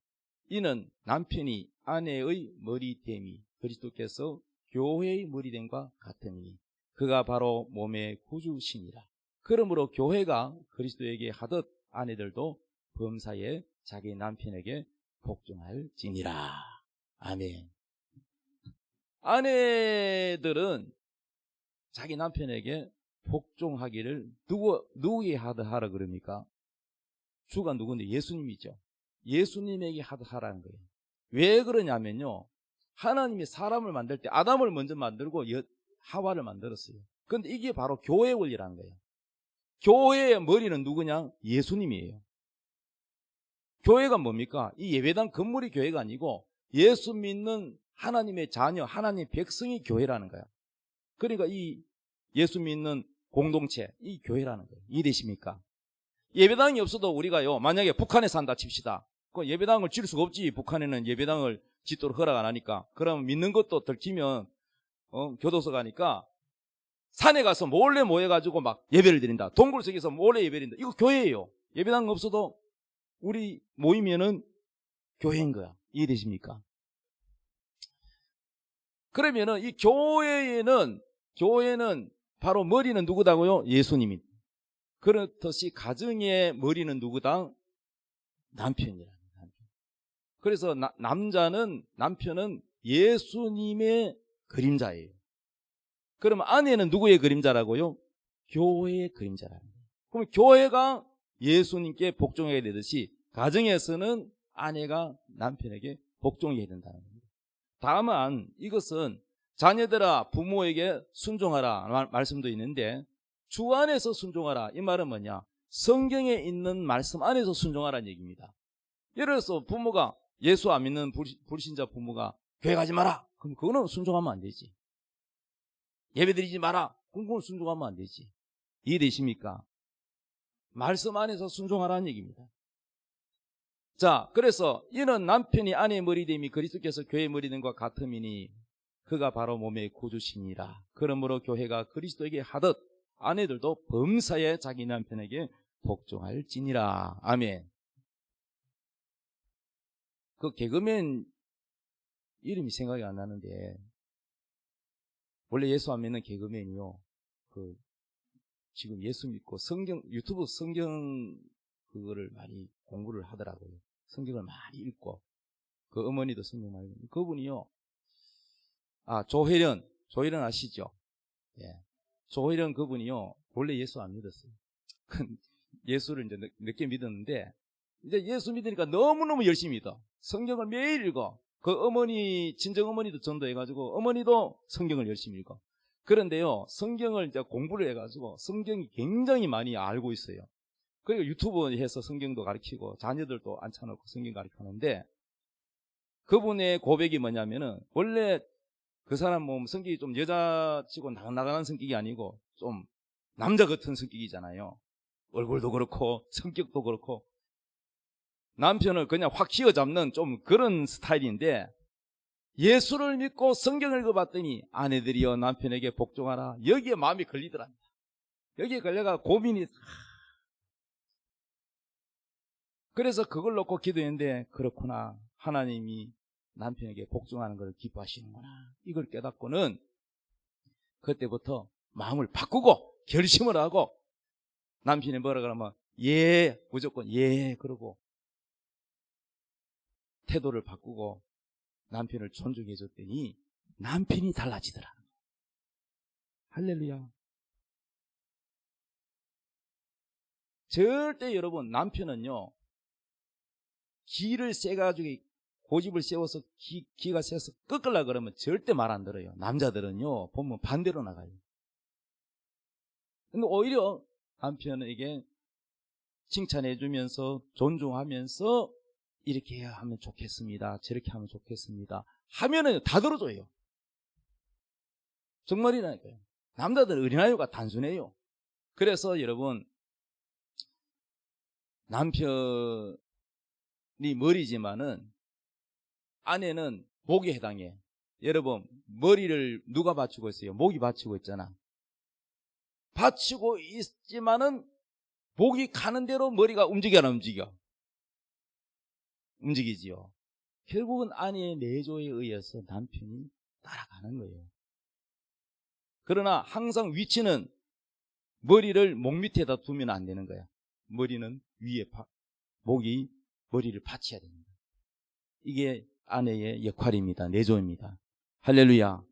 이는 남편이 아내의 머리됨이 그리스도께서 교회의 머리됨과 같으니 그가 바로 몸의 구주시니라. 그러므로 교회가 그리스도에게 하듯 아내들도 범사에 자기 남편에게 복종할지니라. 아멘. 아내들은 자기 남편에게 복종하기를 누구에게 하라 그럽니까? 주가 누군데? 예수님이죠. 예수님에게 하라는 거예요. 왜 그러냐면요, 하나님이 사람을 만들 때 아담을 먼저 만들고 하와를 만들었어요. 그런데 이게 바로 교회 원리라는 거예요. 교회의 머리는 누구냐? 예수님이에요. 교회가 뭡니까? 이 예배당 건물이 교회가 아니고 예수 믿는 하나님의 자녀, 하나님의 백성이 교회라는 거야. 그러니까 이 예수 믿는 공동체, 이 교회라는 거예요. 이해되십니까? 예배당이 없어도 우리가요, 만약에 북한에 산다 칩시다. 그 예배당을 지을 수가 없지. 북한에는 예배당을 짓도록 허락 안 하니까. 그러면 믿는 것도 들키면 교도소 가니까 산에 가서 몰래 모여가지고 막 예배를 드린다. 동굴석에서 몰래 예배를 드린다. 이거 교회예요. 예배당 없어도 우리 모이면은 교회인 거야. 이해되십니까? 그러면은 이 교회는 바로 머리는 누구다고요? 예수님이. 그렇듯이 가정의 머리는 누구다? 남편이라. 그래서 남편은 예수님의 그림자예요. 그러면 아내는 누구의 그림자라고요? 교회의 그림자라는 거예요. 그럼 교회가 예수님께 복종해야 되듯이 가정에서는 아내가 남편에게 복종해야 된다는 겁니다. 다만 이것은 자녀들아 부모에게 순종하라 말씀도 있는데 주 안에서 순종하라 이 말은 뭐냐? 성경에 있는 말씀 안에서 순종하라는 얘기입니다. 예를 들어서 부모가 예수 안 믿는 불신자 부모가 교회 가지 마라. 그럼 그거는 순종하면 안 되지. 예배 드리지 마라. 그럼 그건 순종하면 안 되지. 이해되십니까? 말씀 안에서 순종하라는 얘기입니다. 자, 그래서 이는 남편이 아내의 머리됨이 그리스도께서 교회의 머리됨과 같음이니 그가 바로 몸의 구주시니라. 그러므로 교회가 그리스도에게 하듯 아내들도 범사에 자기 남편에게 복종할지니라. 아멘. 그 개그맨 이름이 생각이 안 나는데, 원래 예수 안 믿는 개그맨이요. 지금 예수 믿고 유튜브 성경 그거를 많이 공부를 하더라고요. 성경을 많이 읽고, 그 어머니도 성경 많이 읽고. 그분이요. 조혜련 아시죠? 예. 조혜련 그분이요. 원래 예수 안 믿었어요. 예수를 이제 늦게 믿었는데, 이제 예수 믿으니까 너무너무 열심히 믿어. 성경을 매일 읽어. 그 어머니, 친정 어머니도 전도해가지고, 어머니도 성경을 열심히 읽어. 그런데요, 성경을 이제 공부를 해가지고, 성경이 굉장히 많이 알고 있어요. 그리고 유튜브 해서 성경도 가르치고, 자녀들도 앉혀놓고 성경 가르치는데, 그분의 고백이 뭐냐면은, 원래 그 사람 몸 성격이 좀 여자치고 나가는 성격이 아니고, 좀 남자 같은 성격이잖아요. 얼굴도 그렇고, 성격도 그렇고, 남편을 그냥 확 쥐어잡는 좀 그런 스타일인데, 예수를 믿고 성경을 읽어봤더니 아내들이여 남편에게 복종하라. 여기에 마음이 걸리더랍니다. 여기에 걸려가 고민이. 그래서 그걸 놓고 기도했는데, 그렇구나. 하나님이 남편에게 복종하는 걸 기뻐하시는구나. 이걸 깨닫고는 그때부터 마음을 바꾸고 결심을 하고, 남편이 뭐라 그러면 예, 무조건 예 그러고 태도를 바꾸고 남편을 존중해 줬더니 남편이 달라지더라. 할렐루야. 절대 여러분, 남편은요, 기를 세가지고 고집을 세워서 기가 세서 꺾으려고 그러면 절대 말 안 들어요. 남자들은요, 보면 반대로 나가요. 근데 오히려 남편에게 칭찬해 주면서 존중하면서 이렇게 하면 좋겠습니다, 저렇게 하면 좋겠습니다 하면은 다 들어줘요. 정말이라니까요. 남자들 어린아이가 단순해요. 그래서 여러분, 남편이 머리지만은 아내는 목에 해당해. 여러분, 머리를 누가 받치고 있어요? 목이 받치고 있잖아. 받치고 있지만은 목이 가는 대로 머리가 움직여 안 움직여? 움직이지요. 결국은 아내의 내조에 의해서 남편이 따라가는 거예요. 그러나 항상 위치는 머리를 목 밑에다 두면 안 되는 거야. 머리는 위에, 목이 머리를 받쳐야 됩니다. 이게 아내의 역할입니다. 내조입니다. 할렐루야.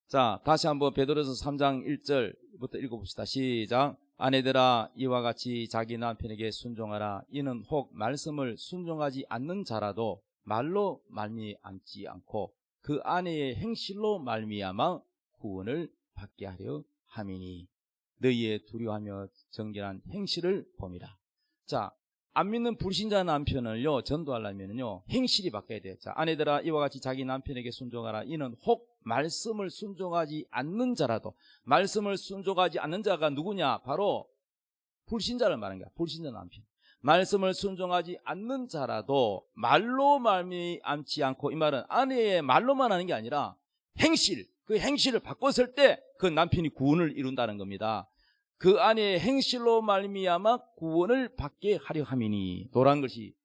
자, 다시 한번 베드로서 3장 1절부터 읽어봅시다. 시작. 아내들아, 이와 같이 자기 남편에게 순종하라. 이는 혹 말씀을 순종하지 않는 자라도 말로 말미암지 않고 그 아내의 행실로 말미암아 구원을 받게 하려 함이니 너희의 두려워하며 정결한 행실을 봄이라. 자, 안 믿는 불신자 남편을요, 전도하려면요, 행실이 바뀌어야 돼요. 자, 아내들아, 이와 같이 자기 남편에게 순종하라. 이는 혹 말씀을 순종하지 않는 자라도, 말씀을 순종하지 않는 자가 누구냐? 바로 불신자를 말하는 거야. 불신자 남편. 말씀을 순종하지 않는 자라도 말로 말미암지 않고, 이 말은 아내의 말로만 하는 게 아니라 행실, 그 행실을 바꿨을 때 그 남편이 구원을 이룬다는 겁니다. 그 아내의 행실로 말미암아 구원을 받게 하려 함이니, 도란 것이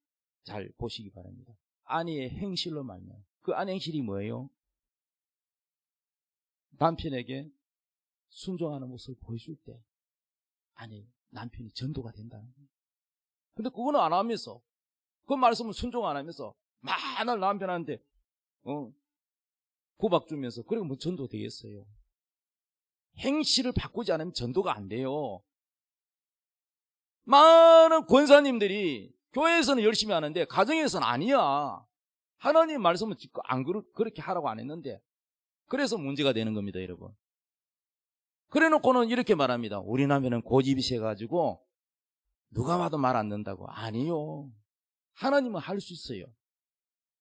잘 보시기 바랍니다. 아내의 행실로 말미암아. 그 아내 행실이 뭐예요? 남편에게 순종하는 모습을 보여줄 때 남편이 전도가 된다는 거예요. 근데 그거는 안 하면서, 그 말씀을 순종 안 하면서 많은 남편한테 구박 주면서, 그리고 뭐 전도 되겠어요? 행실을 바꾸지 않으면 전도가 안 돼요. 많은 권사님들이 교회에서는 열심히 하는데 가정에서는 아니야. 하나님 말씀은 안 그렇게 하라고 안 했는데, 그래서 문제가 되는 겁니다, 여러분. 그래 놓고는 이렇게 말합니다. 우리 남편은 고집이 세가지고 누가 봐도 말 안 듣는다고. 아니요. 하나님은 할 수 있어요.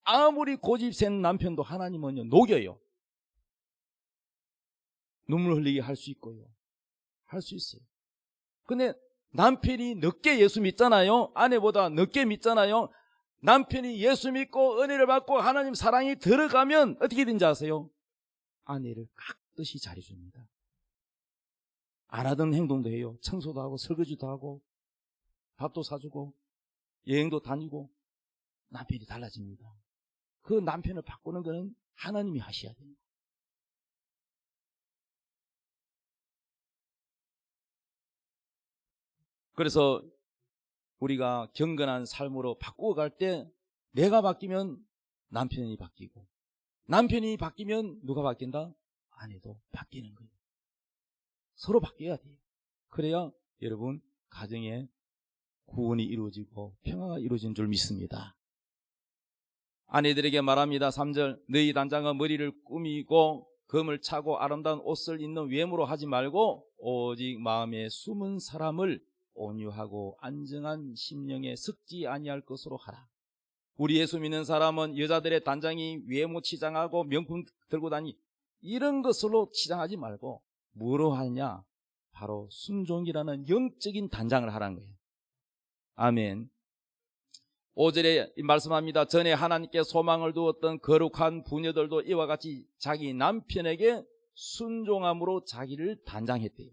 아무리 고집 센 남편도 하나님은요 녹여요. 눈물 흘리게 할 수 있고요. 할 수 있어요. 근데 남편이 늦게 예수 믿잖아요. 아내보다 늦게 믿잖아요. 남편이 예수 믿고 은혜를 받고 하나님 사랑이 들어가면 어떻게 된지 아세요? 아내를 깍듯이 잘해줍니다. 안 하던 행동도 해요. 청소도 하고 설거지도 하고 밥도 사주고 여행도 다니고 남편이 달라집니다. 그 남편을 바꾸는 것은 하나님이 하셔야 됩니다. 그래서 우리가 경건한 삶으로 바꾸어 갈 때 내가 바뀌면 남편이 바뀌고 남편이 바뀌면 누가 바뀐다? 아내도 바뀌는 거예요. 서로 바뀌어야 돼요. 그래야 여러분 가정에 구원이 이루어지고 평화가 이루어진 줄 믿습니다. 아내들에게 말합니다. 3절 너희 단장은 머리를 꾸미고 금을 차고 아름다운 옷을 입는 외모로 하지 말고 오직 마음에 숨은 사람을 온유하고 안정한 심령에 섞지 아니할 것으로 하라. 우리 예수 믿는 사람은 여자들의 단장이 외모 치장하고 명품 들고 다니 이런 것으로 치장하지 말고 뭐로 하느냐? 바로 순종이라는 영적인 단장을 하라는 거예요. 아멘. 5절에 말씀합니다. 전에 하나님께 소망을 두었던 거룩한 부녀들도 이와 같이 자기 남편에게 순종함으로 자기를 단장했대요.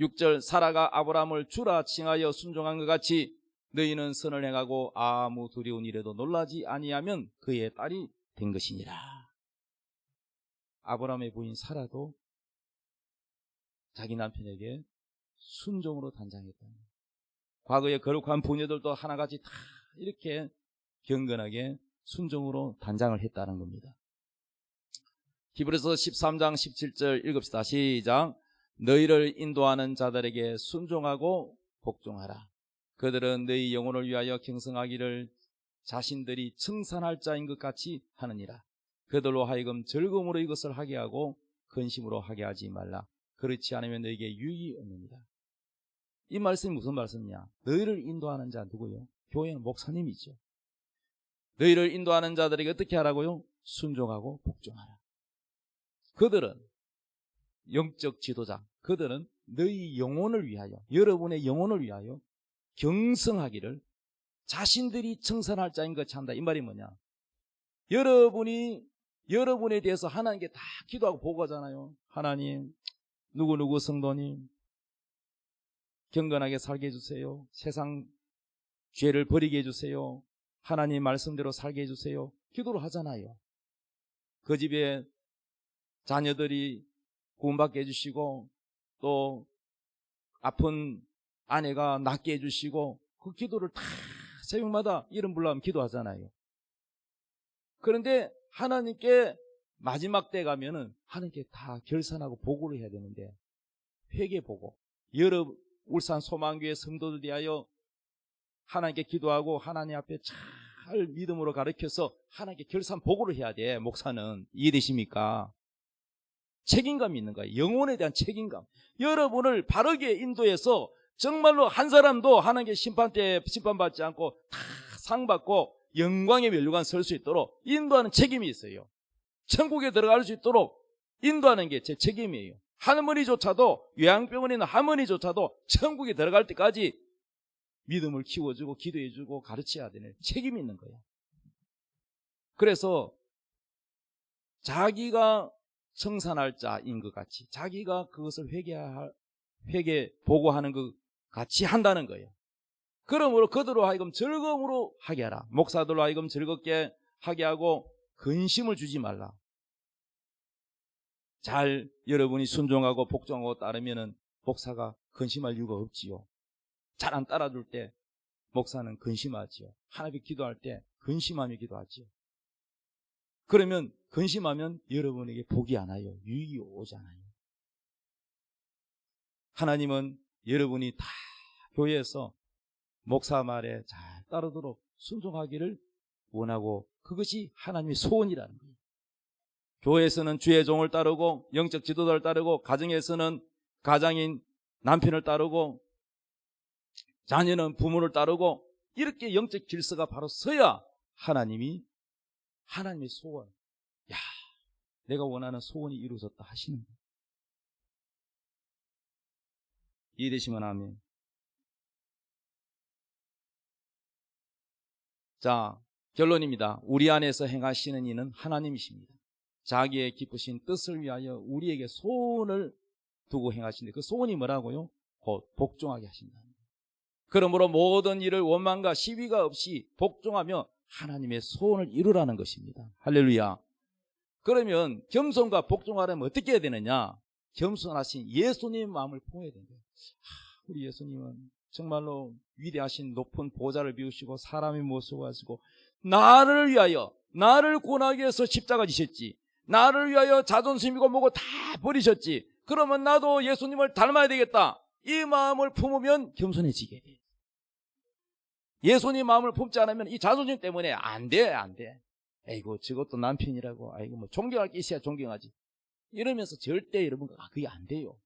6절 사라가 아브라함을 주라 칭하여 순종한 것 같이 너희는 선을 행하고 아무 두려운 일에도 놀라지 아니하면 그의 딸이 된 것이니라. 아브라함의 부인 사라도 자기 남편에게 순종으로 단장했다. 과거의 거룩한 부녀들도 하나같이 다 이렇게 경건하게 순종으로 단장을 했다는 겁니다. 히브리서 13장 17절 읽읍시다. 시작. 너희를 인도하는 자들에게 순종하고 복종하라. 그들은 너희 영혼을 위하여 경성하기를 자신들이 청산할 자인 것 같이 하느니라. 그들로 하여금 즐거움으로 이것을 하게 하고 근심으로 하게 하지 말라. 그렇지 않으면 너희에게 유익이 없느니라. 이 말씀이 무슨 말씀이냐? 너희를 인도하는 자 누구요? 교회는 목사님이죠. 너희를 인도하는 자들에게 어떻게 하라고요? 순종하고 복종하라. 그들은 영적 지도자, 그들은 너희 영혼을 위하여, 여러분의 영혼을 위하여 경성하기를 자신들이 청산할 자인 것이 한다. 이 말이 뭐냐? 여러분에 대해서 하나님께 다 기도하고 보고하잖아요. 하나님, 누구누구 성도님 경건하게 살게 해주세요. 세상 죄를 버리게 해주세요. 하나님 말씀대로 살게 해주세요. 기도를 하잖아요. 그 집에 자녀들이 구원받게 해주시고 또 아픈 아내가 낫게 해주시고 그 기도를 다 새벽마다 이름 불러하면 기도하잖아요. 그런데 하나님께 마지막 때 가면은 하나님께 다 결산하고 보고를 해야 되는데 회개 보고 여러 울산 소망교회 성도들 대하여 하나님께 기도하고 하나님 앞에 잘 믿음으로 가르쳐서 하나님께 결산 보고를 해야 돼. 목사는 이해되십니까? 책임감이 있는 거예요. 영혼에 대한 책임감. 여러분을 바르게 인도해서 정말로 한 사람도 하나님께 심판 때 심판받지 않고 다 상받고 영광의 면류관 설 수 있도록 인도하는 책임이 있어요. 천국에 들어갈 수 있도록 인도하는 게 제 책임이에요. 할머니조차도 요양병원에 있는 할머니조차도 천국에 들어갈 때까지 믿음을 키워주고 기도해주고 가르쳐야 되는 책임이 있는 거예요. 그래서 자기가 청산할 자인 것 같이 자기가 그것을 회개 보고하는 것 같이 한다는 거예요. 그러므로 그들로 하여금 즐거움으로 하게 하라. 목사들로 하여금 즐겁게 하게 하고 근심을 주지 말라. 잘 여러분이 순종하고 복종하고 따르면은 목사가 근심할 이유가 없지요. 잘 안 따라줄 때 목사는 근심하지요. 하나님께 기도할 때 근심하며 기도하지요. 그러면 근심하면 여러분에게 복이 안 와요. 유익이 오지 않아요. 하나님은 여러분이 다 교회에서 목사 말에 잘 따르도록 순종하기를 원하고 그것이 하나님의 소원이라는 거예요. 교회에서는 주의 종을 따르고 영적 지도자를 따르고 가정에서는 가장인 남편을 따르고 자녀는 부모를 따르고 이렇게 영적 질서가 바로 서야 하나님이 하나님의 소원, 야, 내가 원하는 소원이 이루어졌다 하시는 거예요. 이해되시면 아멘. 자, 결론입니다. 우리 안에서 행하시는 이는 하나님이십니다. 자기의 기쁘신 뜻을 위하여 우리에게 소원을 두고 행하시는데 그 소원이 뭐라고요? 곧 복종하게 하신다. 그러므로 모든 일을 원망과 시비가 없이 복종하며 하나님의 소원을 이루라는 것입니다. 할렐루야. 그러면 겸손과 복종하려면 어떻게 해야 되느냐? 겸손하신 예수님의 마음을 품어야 된다. 우리 예수님은 정말로 위대하신 높은 보좌를 비우시고 사람의 모습을 하시고 나를 위하여, 나를 구원하기 위해서 십자가 지셨지. 나를 위하여 자존심이고 뭐고 다 버리셨지. 그러면 나도 예수님을 닮아야 되겠다. 이 마음을 품으면 겸손해지게 돼. 예수님 마음을 품지 않으면 이 자존심 때문에 안 돼. 에이고 저것도 남편이라고. 아이고 뭐 존경할 게 있어야 존경하지. 이러면서 절대 여러분 그게 안 돼요.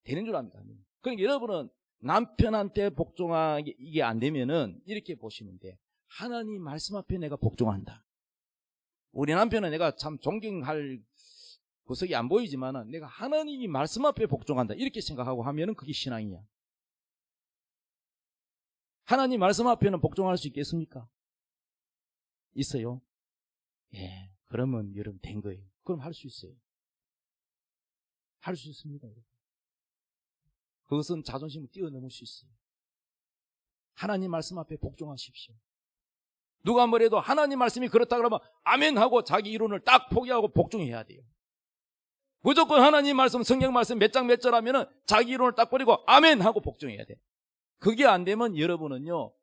되는 줄 압니다. 그러니까 여러분은 남편한테 복종하게 이게 안 되면은 이렇게 보시면 돼. 하나님 말씀 앞에 내가 복종한다. 우리 남편은 내가 참 존경할 구석이 안 보이지만은 내가 하나님이 말씀 앞에 복종한다. 이렇게 생각하고 하면은 그게 신앙이야. 하나님 말씀 앞에는 복종할 수 있겠습니까? 있어요? 예. 그러면 여러분 된 거예요. 그럼 할 수 있어요. 할 수 있습니다. 여러분. 그것은 자존심을 뛰어넘을 수 있어요. 하나님 말씀 앞에 복종하십시오. 누가 뭐래도 하나님 말씀이 그렇다 그러면 아멘 하고 자기 이론을 딱 포기하고 복종해야 돼요. 무조건 하나님 말씀, 성경 말씀 몇 장 몇 절 하면은 자기 이론을 딱 버리고 아멘 하고 복종해야 돼. 그게 안 되면 여러분은요,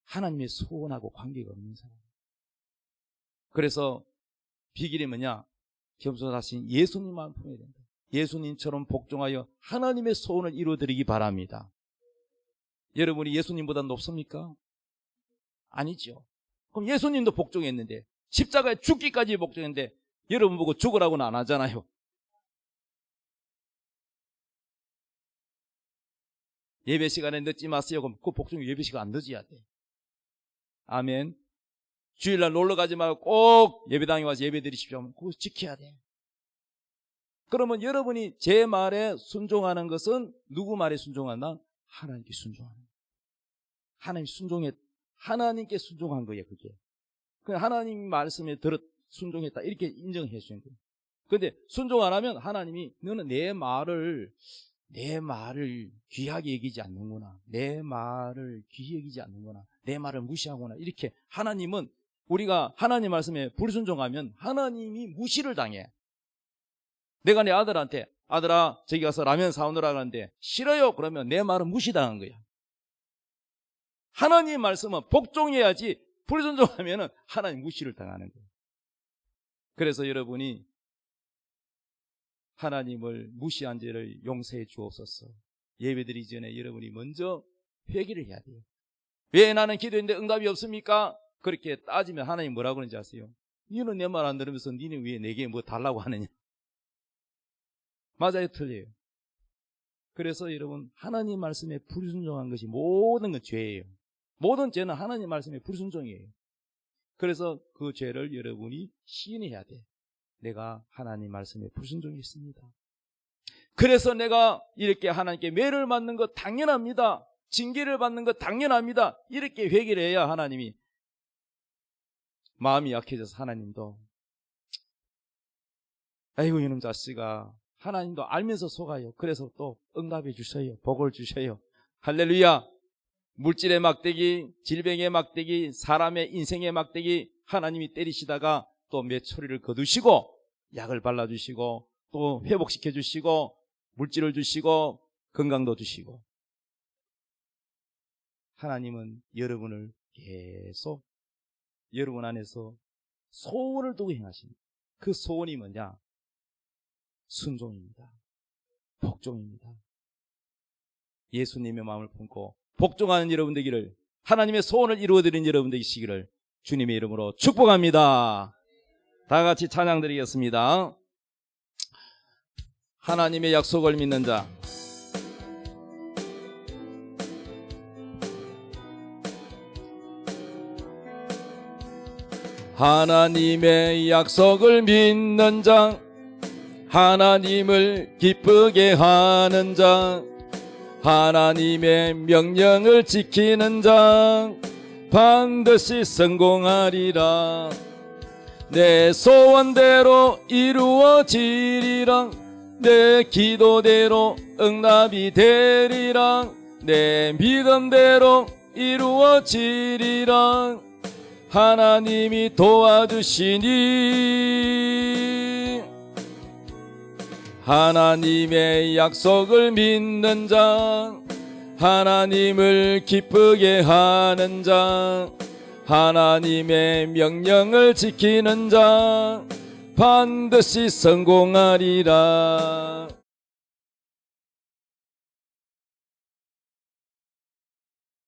하나님의 소원하고 관계가 없는 사람이에요. 그래서 비결이 뭐냐? 겸손하신 예수님만 품어야 된다. 예수님처럼 복종하여 하나님의 소원을 이루어드리기 바랍니다. 여러분이 예수님보다 높습니까? 아니죠. 그럼 예수님도 복종했는데 십자가에 죽기까지 복종했는데 여러분 보고 죽으라고는 안 하잖아요. 예배 시간에 늦지 마세요. 그럼 그 복종 예배 시간 안 늦어야 돼. 아멘. 주일날 놀러 가지 말고 꼭 예배당에 와서 예배 드리십시오. 그거 지켜야 돼. 그러면 여러분이 제 말에 순종하는 것은 누구 말에 순종한다? 하나님께 순종하는 거예요. 하나님께 순종한 거예요, 그게. 하나님 말씀에 순종했다. 이렇게 인정해 주는 거예요. 그런데 순종 안 하면 하나님이 너는 내 말을 귀하게 여기지 않는구나. 내 말을 귀히 여기지 않는구나. 내 말을 무시하구나. 이렇게 하나님은 우리가 하나님 말씀에 불순종하면 하나님이 무시를 당해. 내가 내 아들한테 아들아 저기 가서 라면 사오느라 하는데 싫어요. 그러면 내 말은 무시당한 거야. 하나님 말씀은 복종해야지 불순종하면 하나님 무시를 당하는 거예요. 그래서 여러분이 하나님을 무시한 죄를 용서해 주옵소서. 예배드리기 전에 여러분이 먼저 회개를 해야 돼요. 왜 나는 기도했는데 응답이 없습니까? 그렇게 따지면 하나님 뭐라고 그러는지 아세요? 너는 내 말 안 들으면서 너는 왜 내게 뭐 달라고 하느냐? 맞아요, 틀려요. 그래서 여러분 하나님 말씀에 불순종한 것이 모든 건 죄예요. 모든 죄는 하나님 말씀에 불순종이에요. 그래서 그 죄를 여러분이 시인해야 돼. 내가 하나님 말씀에 불순종했습니다. 그래서 내가 이렇게 하나님께 매를 맞는 것 당연합니다. 징계를 받는 것 당연합니다. 이렇게 회개를 해야 하나님이 마음이 약해져서 하나님도 아이고 이놈 자식아 하나님도 알면서 속아요. 그래서 또 응답해 주셔요. 복을 주셔요. 할렐루야. 물질의 막대기, 질병의 막대기, 사람의 인생의 막대기 하나님이 때리시다가 또 메추리를 거두시고 약을 발라주시고 또 회복시켜 주시고 물질을 주시고 건강도 주시고 하나님은 여러분을 계속 여러분 안에서 소원을 두고 행하십니다. 그 소원이 뭐냐? 순종입니다. 복종입니다. 예수님의 마음을 품고 복종하는 여러분 되기를 하나님의 소원을 이루어드리는 여러분 되시기를 주님의 이름으로 축복합니다. 다 같이 찬양 드리겠습니다. 하나님의 약속을 믿는 자 하나님의 약속을 믿는 자, 하나님을 기쁘게 하는 자, 하나님의 명령을 지키는 자 반드시 성공하리라. 내 소원대로 이루어지리라. 내 기도대로 응답이 되리라. 내 믿음대로 이루어지리라. 하나님이 도와주시니 하나님의 약속을 믿는 자, 하나님을 기쁘게 하는 자, 하나님의 명령을 지키는 자 반드시 성공하리라.